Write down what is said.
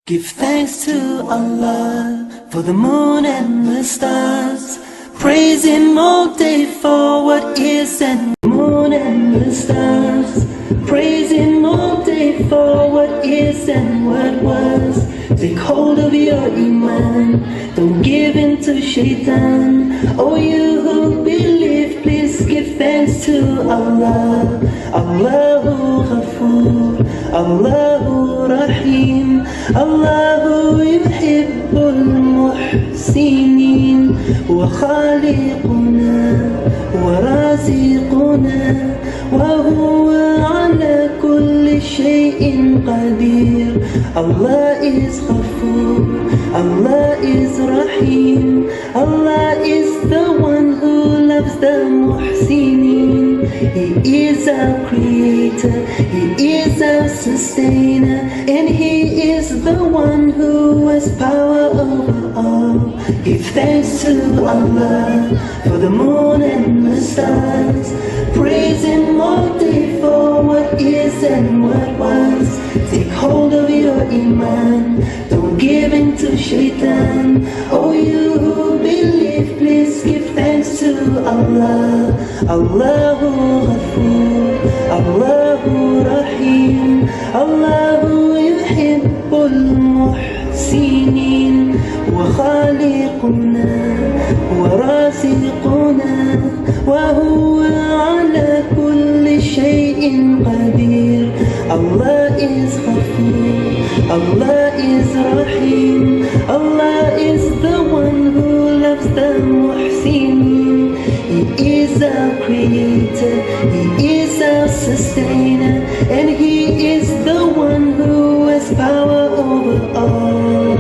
Give thanks to Allah for the moon and the stars. Praise Him all day for what is and the moon and the stars. Praise Him all day for what is and what was. Take hold of your iman, don't give in to shaitan. Oh, you who believe, please give thanks to Allah. Allahu Ghafoor, Allahu Rahim, Allahu yuhibbul muhsinin. Wa khaliquna wa raziquna wa huwa ala kulli shay'in qadir. Allah is Ghafoor, Allah is Rahim, Allah is the one who loves the muhsinin. He is our creator, He is our sustainer, and He is the one who has power over all. Give thanks to Allah for the moon and the stars. Praise Him all day for what is and what was. Take hold of your iman, don't give in to shaitan. Oh, you who believe, please give thanks to Allah. Allahu Ghafoor, Allahu Rahim, Allahu yuhibbul muhsinin. Wa khaliquna wa raziquna wa huwa ala kulli shay'in qadir. Allah is Ghafoor, Allah is Rahim, Allah is the one who loves the muhsinin. He is our creator, He is our sustainer, and He is the one who has power over all.